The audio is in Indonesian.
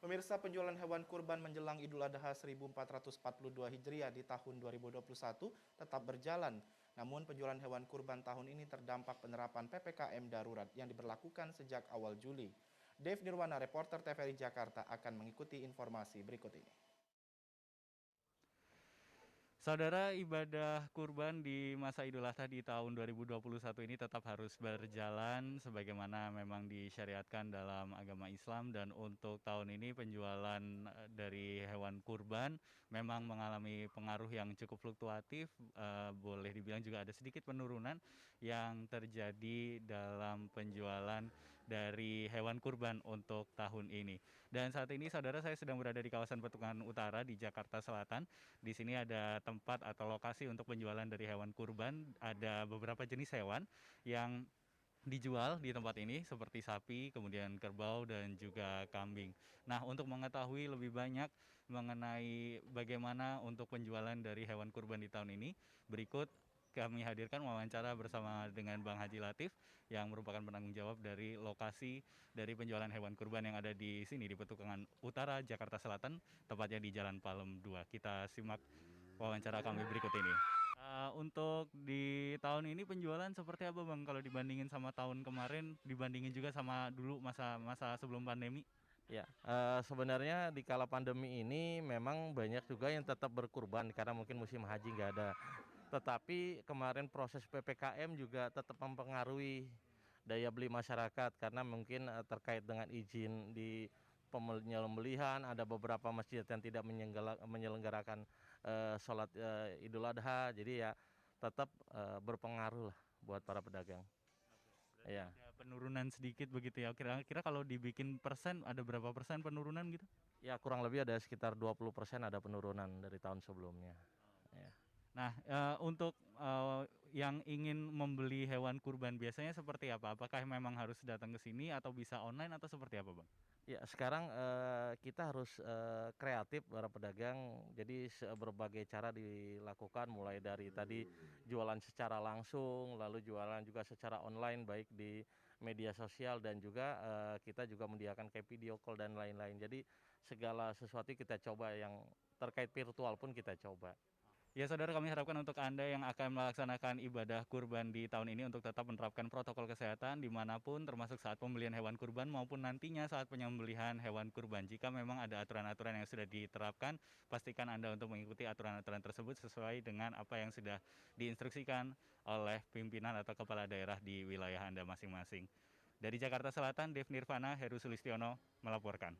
Pemirsa, penjualan hewan kurban menjelang Idul Adha 1442 Hijriah di tahun 2021 tetap berjalan. Namun penjualan hewan kurban tahun ini terdampak penerapan PPKM darurat yang diberlakukan sejak awal Juli. Dev Nirwana, reporter TVRI Jakarta, akan mengikuti informasi berikut ini. Saudara, ibadah kurban di masa Idul Adha di tahun 2021 ini tetap harus berjalan sebagaimana memang disyariatkan dalam agama Islam, dan untuk tahun ini penjualan dari hewan kurban memang mengalami pengaruh yang cukup fluktuatif, boleh dibilang juga ada sedikit penurunan yang terjadi dalam penjualan dari hewan kurban untuk tahun ini. Dan saat ini saudara, saya sedang berada di kawasan Petungan Utara di Jakarta Selatan. Di sini ada tempat atau lokasi untuk penjualan dari hewan kurban. Ada beberapa jenis hewan yang dijual di tempat ini seperti sapi, kemudian kerbau, dan juga kambing. Nah, untuk mengetahui lebih banyak mengenai bagaimana untuk penjualan dari hewan kurban di tahun ini, berikut kami hadirkan wawancara bersama dengan Bang Haji Latif yang merupakan penanggung jawab dari lokasi dari penjualan hewan kurban yang ada di sini di Petukangan Utara, Jakarta Selatan, tepatnya di Jalan Palem 2. Kita simak wawancara kami berikut ini. Untuk di tahun ini penjualan seperti apa Bang kalau dibandingin sama tahun kemarin, dibandingin juga sama dulu masa-masa sebelum pandemi? Ya, sebenarnya di kala pandemi ini memang banyak juga yang tetap berkurban karena mungkin musim haji nggak ada. Tetapi kemarin proses PPKM juga tetap mempengaruhi daya beli masyarakat karena mungkin terkait dengan izin di penyembelihan, ada beberapa masjid yang tidak menyelenggarakan sholat Idul Adha, jadi ya tetap berpengaruh lah buat para pedagang. Berarti Ya. ada penurunan sedikit begitu ya. Kira-kira kalau dibikin persen, ada berapa persen penurunan gitu? Ya, kurang lebih ada sekitar 20% ada penurunan dari tahun sebelumnya. Ya. Nah, untuk yang ingin membeli hewan kurban biasanya seperti apa? Apakah memang harus datang ke sini atau bisa online atau seperti apa, Bang? Ya, sekarang kita harus kreatif para pedagang. Jadi berbagai cara dilakukan mulai dari tadi jualan secara langsung, lalu jualan juga secara online baik di media sosial dan juga kita juga menyediakan kayak video call dan lain-lain. Jadi segala sesuatu kita coba yang terkait virtual pun kita coba. Ya saudara, kami harapkan untuk Anda yang akan melaksanakan ibadah kurban di tahun ini untuk tetap menerapkan protokol kesehatan dimanapun, termasuk saat pembelian hewan kurban maupun nantinya saat penyembelihan hewan kurban. Jika memang ada aturan-aturan yang sudah diterapkan, pastikan Anda untuk mengikuti aturan-aturan tersebut sesuai dengan apa yang sudah diinstruksikan oleh pimpinan atau kepala daerah di wilayah Anda masing-masing. Dari Jakarta Selatan, Dev Nirvana, Heru Sulistiono melaporkan.